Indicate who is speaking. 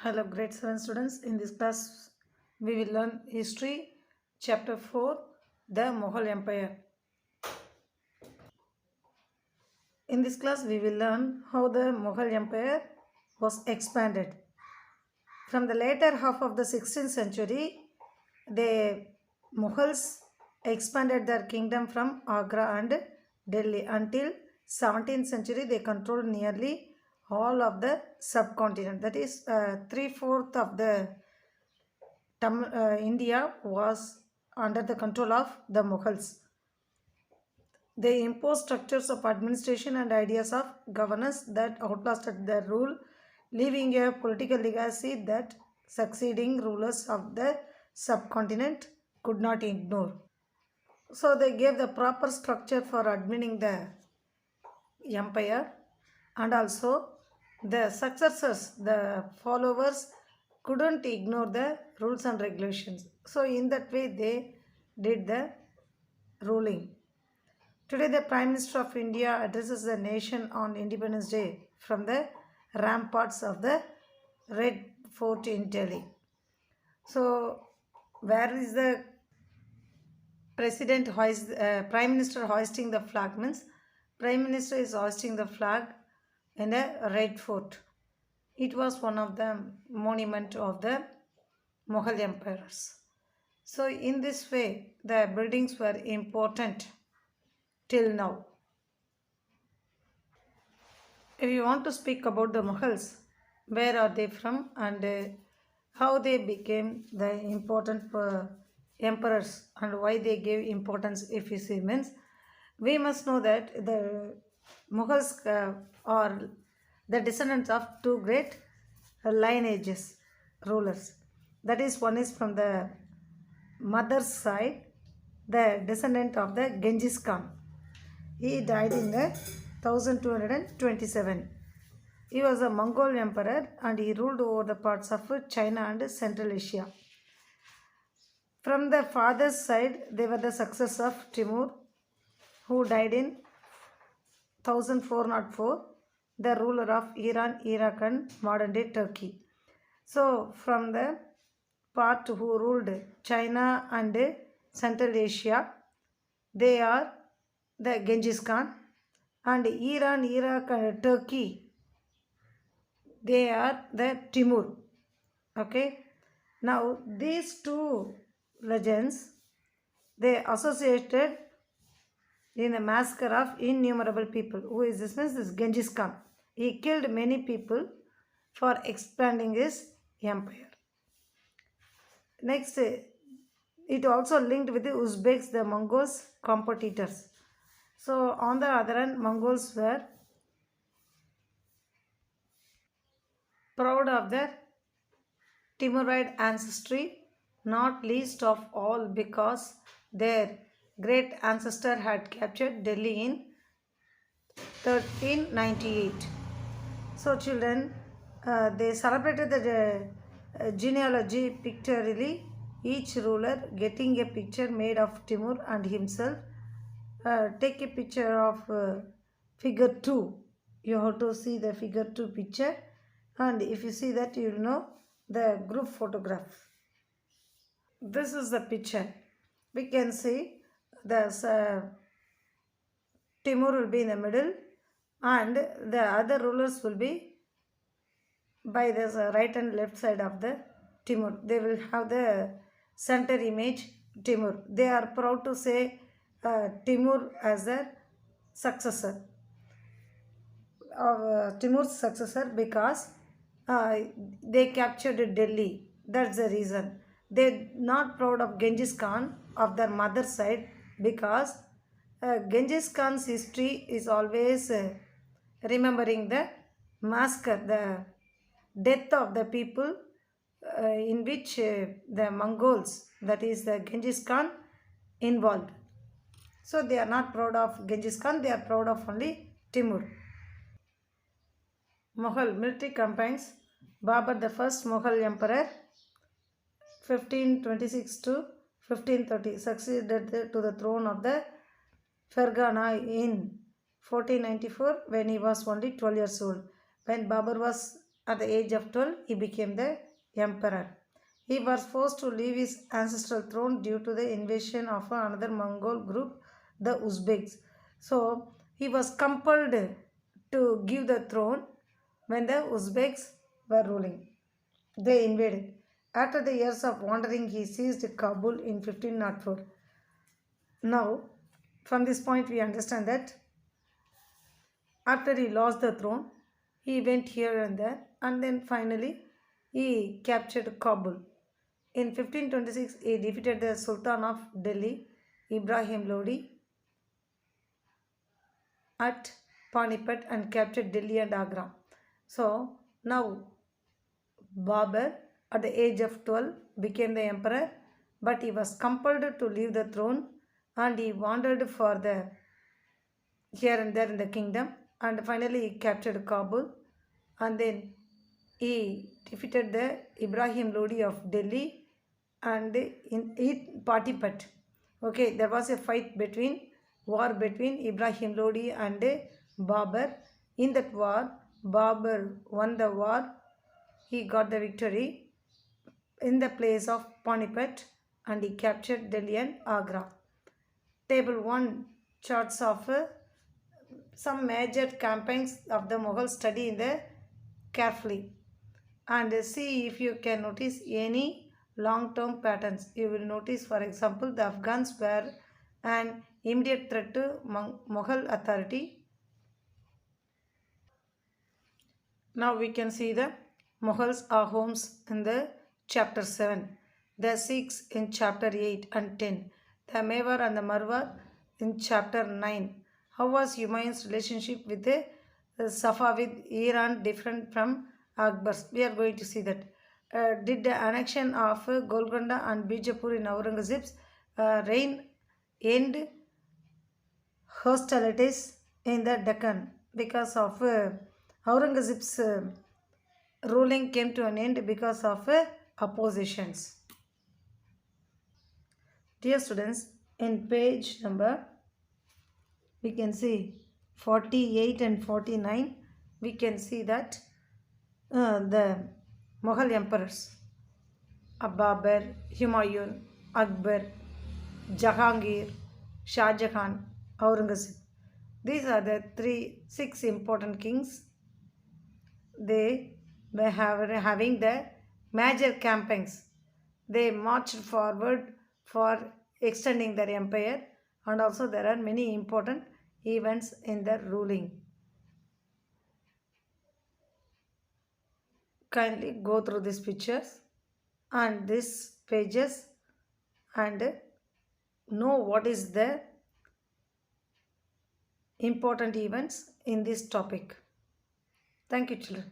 Speaker 1: Hello, grade 7 students. In this class, we will learn history, chapter 4, the Mughal Empire. In this class, we will learn how the Mughal Empire was expanded. From the later half of the 16th century, the Mughals expanded their kingdom from Agra and Delhi until 17th century. They controlled nearly all of the subcontinent. That is, 3/4 of the India was under the control of the Mughals. They imposed structures of administration and ideas of governance that outlasted their rule, leaving a political legacy that succeeding rulers of the subcontinent could not ignore. So they gave the proper structure for admining the empire, and also the successors, the followers, couldn't ignore the rules and regulations. So in that way they did the ruling. Today the Prime Minister of India addresses the nation on Independence Day from the ramparts of the Red Fort in Delhi. So where is the Prime Minister hoisting the flag means Prime Minister is hoisting the flag in a Red Fort. It was one of the monument of the Mughal emperors. So in this way, the buildings were important till now. If you want to speak about the Mughals, where are they from and how they became the important emperors and why they gave importance if you see means, we must know that the Mughals are the descendants of two great lineages rulers. That is, one is from the mother's side, the descendant of the Genghis Khan. He died in the 1227. He was a Mongol emperor and he ruled over the parts of China and Central Asia. From the father's side, they were the successors of Timur, who died in 1404, the ruler of Iran, Iraq and modern day Turkey. So from the part who ruled China and Central Asia, they are the Genghis Khan, and Iran, Iraq and Turkey, they are the Timur. Okay. Now these two legends, they associated in a massacre of innumerable people. Who is this? Means this Genghis Khan. He killed many people for expanding his empire. Next, it also linked with the Uzbeks, the Mongols, competitors. So on the other hand, Mongols were proud of their Timurid ancestry, not least of all because their great ancestor had captured Delhi in 1398. So children, they celebrated the genealogy pictorially, each ruler getting a picture made of Timur and himself. Take a picture of figure 2. You have to see the figure 2 picture, and if you see that, you will know the group photograph. This is the picture. We can see the Timur will be in the middle and the other rulers will be by the right and left side of the Timur. They will have the center image Timur. They are proud to say Timur as their successor. Timur's successor because they captured Delhi. That's the reason. They're not proud of Genghis Khan of their mother's side because Genghis Khan's history is always remembering the massacre, the death of the people in which the Mongols, that is the Genghis Khan, involved. So they are not proud of Genghis Khan, they are proud of only Timur. Mughal military campaigns. Babur, the first Mughal emperor, 1526 to 1530, succeeded to the throne of the Fergana in 1494 when he was only 12 years old. When Babur was At the age of 12, he became the emperor. He was forced to leave his ancestral throne due to the invasion of another Mongol group, the Uzbeks. So he was compelled to give the throne when the Uzbeks were ruling. They invaded. After the years of wandering, he seized Kabul in 1504. Now, from this point, we understand that after he lost the throne, he went here and there, and then finally he captured Kabul. In 1526, he defeated the Sultan of Delhi, Ibrahim Lodi, at Panipat and captured Delhi and Agra. So now Babur, at the age of 12, became the emperor, but he was compelled to leave the throne and he wandered for the here and there in the kingdom, and finally he captured Kabul, and then he defeated the Ibrahim Lodi of Delhi and in Panipat. Okay, there was a war between Ibrahim Lodi and Babur. In that war, Babur won the war. He got the victory in the place of Panipat and he captured Delhi and Agra. Table 1 charts of some major campaigns of the Mughal. Study in the carefully and see if you can notice any long-term patterns. You will notice, for example, the Afghans were an immediate threat to Mughal authority. Now we can see the Mughals are homes in the chapter 7, the Sikhs in chapter 8 and 10, the Mewar and the Marwar in chapter 9. How was Humayun's relationship with the Safavid Iran different from Akbar's? We are going to see that. Did the annexion of Golconda and Bijapur in Aurangzeb's reign end hostilities in the Deccan? Because of Aurangzeb's ruling came to an end because of oppositions. Dear students, in page number we can see 48 and 49, we can see that the Mughal emperors Babur, Humayun, Akbar, Jahangir, Shah Jahan, Aurangzeb. These are the six important kings. They were having the major campaigns. They marched forward for extending their empire, and also there are many important events in their ruling. Kindly go through these pictures and these pages and know what is the important events in this topic. Thank you, children.